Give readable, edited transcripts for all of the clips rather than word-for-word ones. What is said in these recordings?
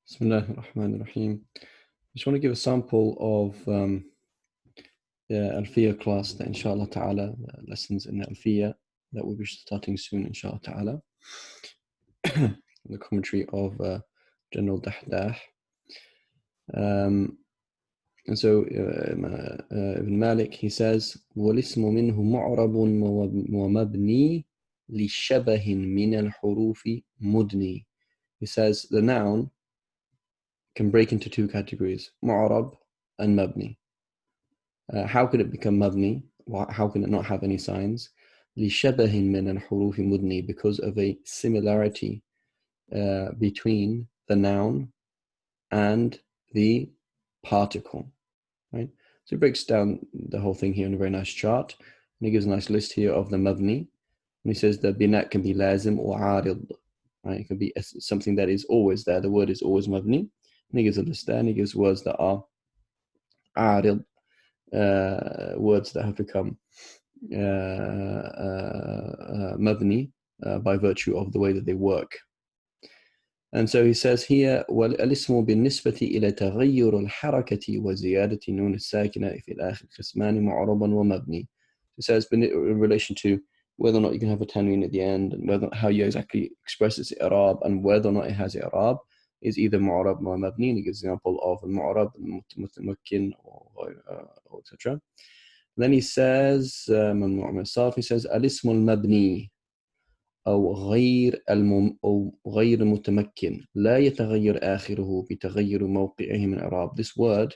Bismillah ar-Rahman ar-Rahim. I just want to give a sample of the Alfiyya class that inshallah ta'ala, lessons in the Alfiyya that we'll be starting soon inshallah ta'ala. The commentary of General Dahdah. And so Ibn Malik, he says, وَالِاسْمُ مِنْهُ مُعْرَبٌ وَمَبْنِي لِشَبَهٍ مِنَ الْحُرُوفِ مُدْنِي. He says the noun can break into two categories, mu'arab and mabni. How could it become mabni? How can it not have any signs? لِشَبَهٍ مِنَ الْحُرُوفِ مُدْنِي, because of a similarity between the noun and the particle. Right? So he breaks down the whole thing here in a very nice chart. And he gives a nice list here of the mabni. And he says the binat can be lazim or arid. Right? It can be something that is always there. The word is always mabni. And he gives a list there, and he gives words that are arid, words that have become mabni by virtue of the way that they work. And so he says here, وَالِاسْمُ بِالنِّسْبَةِ إِلَى تَغَيُّرُ الْحَرَكَةِ وَزِيَادَةِ نُونِ السَّاكِنَةِ فِي الْآخِرِ قِسْمَانِ مُعْرَبًا وَمَبْنِي. He says in relation to whether or not you can have a tanween at the end, and how you exactly express its i'rab, and whether or not it has i'rab, is either mu'rab or mabni. And he gives an example of mu'rab, mutamakkin, or etc. Then he says, he says, الاسم المبني أو غير متمكن لا يتغير آخره بتغير موقعه من إعراب. This word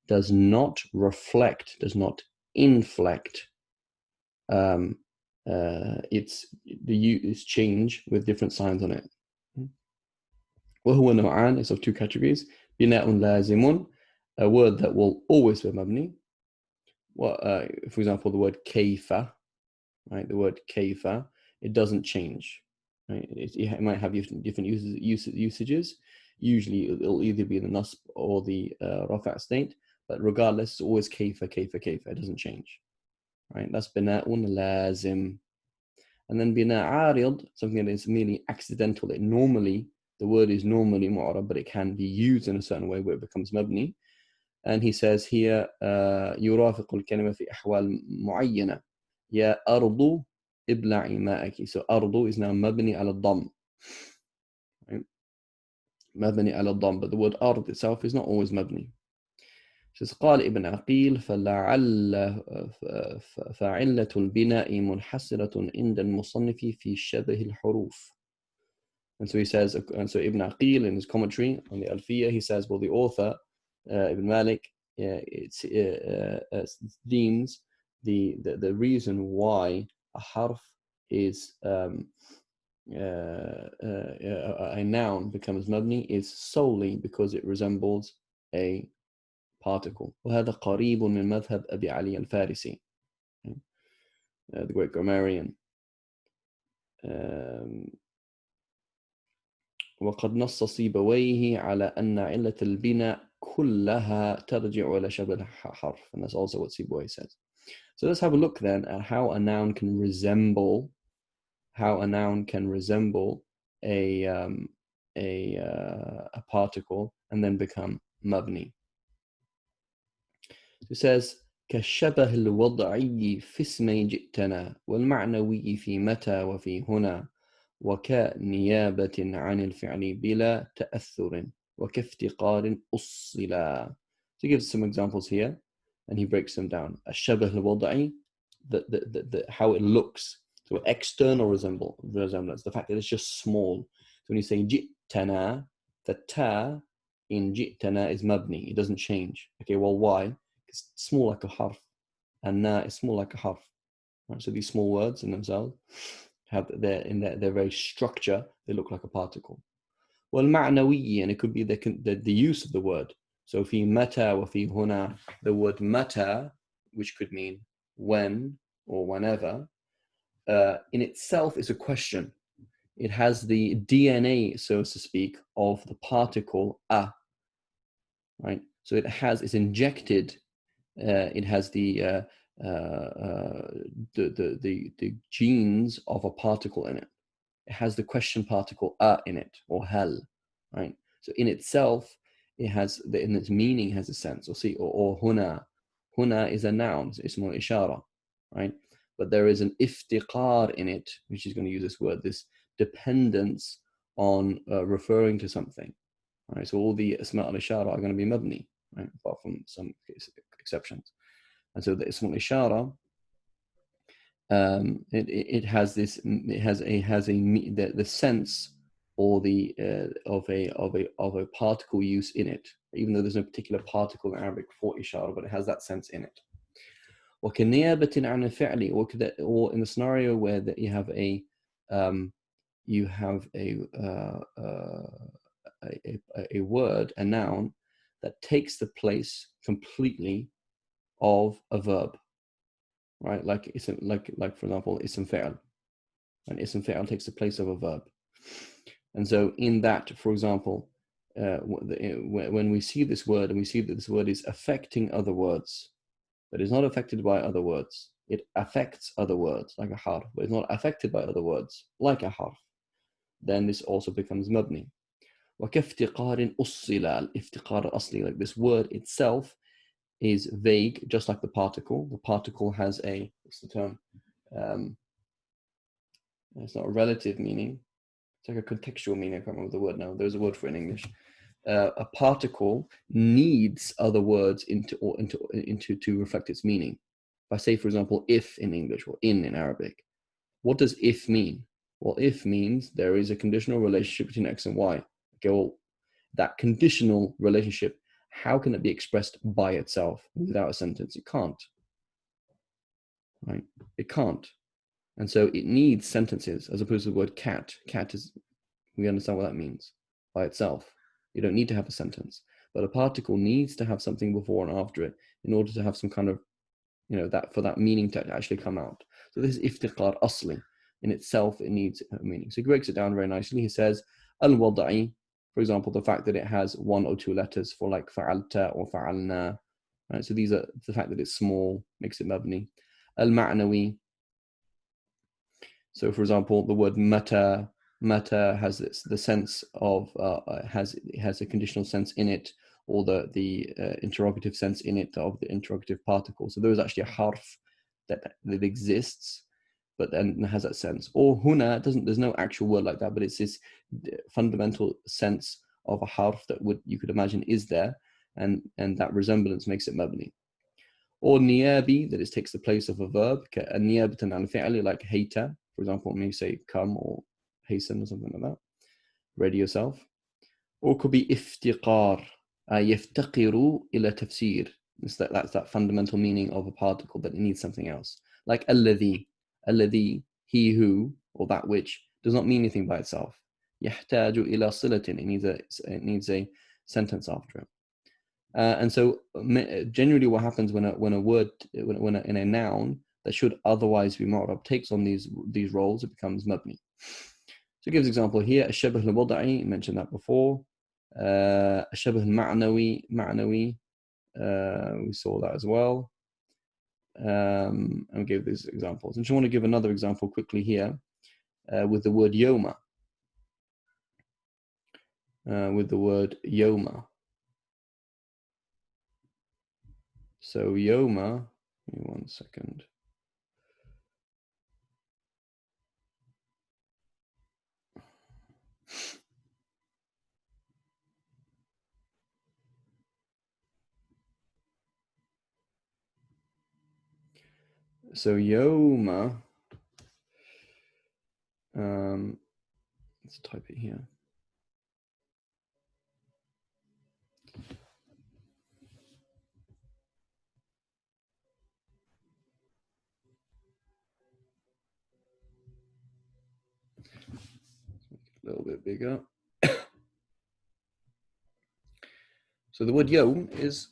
does not reflect, does not inflect its change with different signs on it. وهو نوعان, is of two categories. بناء لازم, a word that will always be mabni. For example, the word كيف, right? The word كيف, it doesn't change. Right? It might have different usages. Usually it'll either be the nasb or the rafa' state, but regardless, it's always kayfa. It doesn't change. Right? That's bina'un lazim. And then bina' arid, something that is merely accidental. The word is normally mu'arab, but it can be used in a certain way where it becomes mabni. And he says here, يرافق الكلمة في أحوال معينة. يا أرض ابلعي ماءك. So أرض is now مبني على الضم. Right? مبني على الضم, but the word أرض itself is not always مبني. Says قال ابن عقيل فعلة البناء منحصرة عند المصنف في شبه الحروف. And so he says, and so Ibn Aqil in his commentary on the Alfiyya, he says, well, the author Ibn Malik deems the reason why a harf is a noun becomes mabni is solely because it resembles a particle. وهذا قريب من مذهب أبي علي الفارسي, the great grammarian. وقد نص سيبويه على أن علة البناء كلها ترجع إلى شبه الحرف, and that's also what Sibawayh says. So let's have a look then at how a noun can resemble a particle and then become mabni. It says كالشبه الوضعي في اسمي جئتنا والمعنوي في متى وفي هنا وكنيابة عن الفعل بلا تأثر وكافتقار أصلا. So he gives some examples here and he breaks them down. الشبه الوضعي, how it looks, so external resemblance, the fact that it's just small. So when you say جئتنا, the ta in جئتنا is mabni, it doesn't change. Okay, well, why? It's small like a harf, and na is small like a harf. Right? So these small words in themselves have their very structure, they look like a particle. Well, ma'nawi, and it could be the use of the word. So fi mata wa fi huna, the word mata, which could mean when or whenever, in itself is a question. It has the DNA, so to speak, of the particle a. Right? So it's injected. It has the genes of a particle in it. It has the question particle a in it, or hal, right? So in itself, it has, in its meaning has a sense. Or huna. Huna is a noun, it's ismul ishara, right? But there is an iftiqar in it, which is going to use this word, this dependence on referring to something. Right? So all the asma al-ishara are going to be mabni, right? Apart from some exceptions. And so the ismul ishara, it has this, the sense or the of a particle use in it, even though there's no particular particle in Arabic for ishara, but it has that sense in it. وكنيابة عن الفعل, or in the scenario where that you have a word, a noun that takes the place completely of a verb, right? Like for example, ism fi'l, and ism fi'l takes the place of a verb. And so in that, for example, when we see this word and we see that this word is affecting other words, but is not affected by other words, it affects other words like a harf, but it's not affected by other words like a harf, then this also becomes mabni. وكافتقار أصل, الافتقار الأصلي, like this word itself is vague, just like the particle. The particle has a, what's the term? It's not a relative meaning. It's like a contextual meaning. I can't remember the word now. There's a word for it in English. A particle needs other words to reflect its meaning. If I say, for example, if in English or in Arabic, what does if mean? Well, if means there is a conditional relationship between X and Y. Okay, well, that conditional relationship, how can it be expressed by itself without a sentence? It can't, right? It can't. And so it needs sentences, as opposed to the word cat. Cat is, we understand what that means by itself. You don't need to have a sentence, but a particle needs to have something before and after it in order to have some kind of, that for that meaning to actually come out. So this is iftiqar asli. In itself, it needs a meaning. So he breaks it down very nicely. He says, al-wada'i, for example, the fact that it has one or two letters for like fa'alta or fa'alna. Right? So these are the fact that it's small, makes it mabni. Al-ma'nawi. So for example, the word mata has the sense of, has a conditional sense in it, or the interrogative sense in it of the interrogative particle. So there is actually a harf that exists, but then has that sense. Or huna there's no actual word like that, but it's this fundamental sense of a harf that you could imagine is there, and that resemblance makes it mabni. Or niyabi, that it takes the place of a verb, niyabatan al fi'li, like hayta, for example, when you say come or hasten or something like that, ready yourself. Or could be iftiqar, yaftaqiru ila tafsir. That's that fundamental meaning of a particle, that it needs something else. Like alladhi, he who, or that which, does not mean anything by itself. Yahtaju ila silatin, it needs a sentence after it. And so generally what happens when a word, in a noun that should otherwise be mu'rab takes on these roles, it becomes mabni. So he gives an example here, الشبه الوضعي, mentioned that before. الشبه المعنوي, we saw that as well. And we gave these examples. I just want to give another example quickly here with the word yoma. With the word yoma. So yoma, give me 1 second. So yoma, let's type it here. A little bit bigger. So the word yom is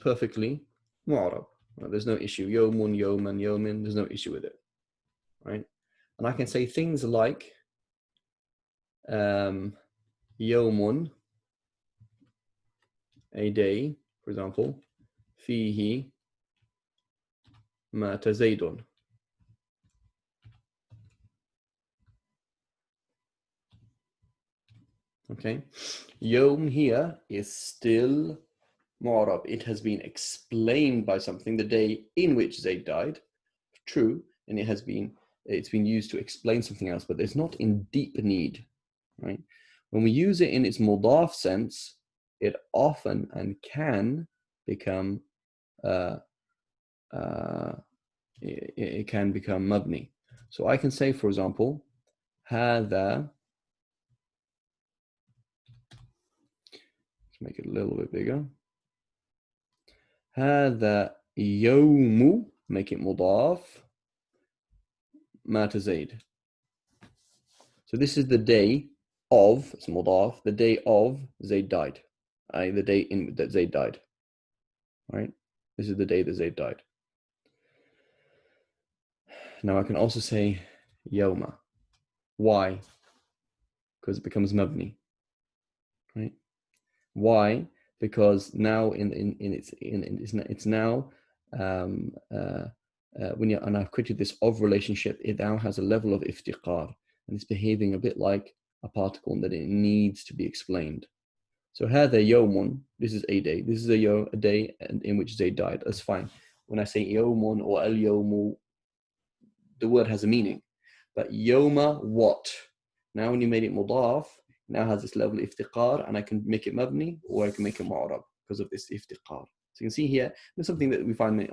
perfectly mu'arab. Right? There's no issue. Yomun, yoman, yomin. There's no issue with it, right? And I can say things like yomun, a day, for example. Fihi mata zaydun. Okay, Yom here is still Mu'rab. It has been explained by something, the day in which Zayd died. True, and it's been used to explain something else, but it's not in deep need, right? When we use it in its mudaf sense, it often and can become it can become mabni. So I can say, for example, هذا, let's make it a little bit bigger. هذا يوم, make it mudaf, مات زيد. So this is the day of, it's mudaf, the day of Zayd died. The day in that Zayd died. Right? This is the day that Zayd died. Now I can also say yawma. Why? Because it becomes mabni. Right? Why? Because now it's now and I've created this of relationship, it now has a level of iftiqar, and it's behaving a bit like a particle in that it needs to be explained. So هذا يوم, this is a day. This is a day in which Zayd died. That's fine. When I say يوم or اليوم, the word has a meaning. But yoma, what? Now when you made it mudaf, now has this level of iftiqar, and I can make it mabni or I can make it mu'rab because of this iftiqar. So you can see here, there's something that we find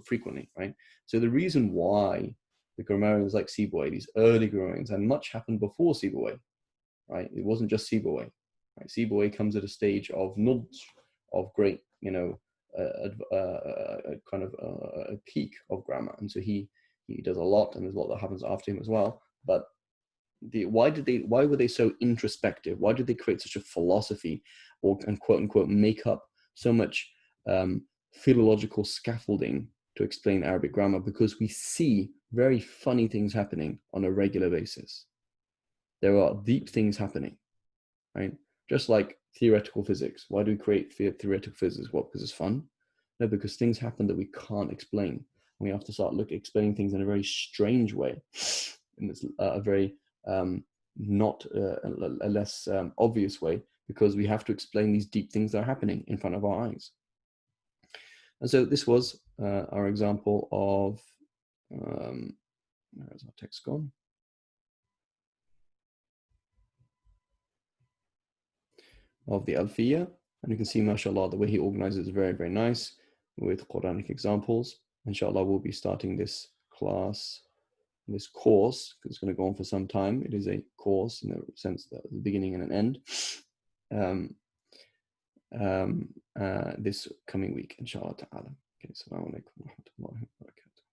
frequently, right? So the reason why the grammarians like Sibawayh, these early grammarians, and much happened before Sibawayh, right? It wasn't just Sibawayh. Right? Sibawayh comes at a stage of nudj, of great, kind of a peak of grammar, and so he does a lot, and there's a lot that happens after him as well. But why were they so introspective? Why did they create such a philosophy, and quote unquote make up so much philological scaffolding to explain Arabic grammar? Because we see very funny things happening on a regular basis. There are deep things happening, right? Just like theoretical physics. Why do we create theoretical physics? What? Because it's fun? No, because things happen that we can't explain. We have to start explaining things in a very strange way, and it's a very not a less obvious way, because we have to explain these deep things that are happening in front of our eyes. And so this was our example of where's our text gone? Of the Alfiyya. And you can see, mashallah, the way he organizes is very, very nice with Quranic examples. Inshallah, we'll be starting this class, this course, because it's going to go on for some time. It is a course in the sense that the beginning and an end, this coming week, inshallah ta'ala. Okay, assalamu alaikum wa rahmatullahi wa barakatuh.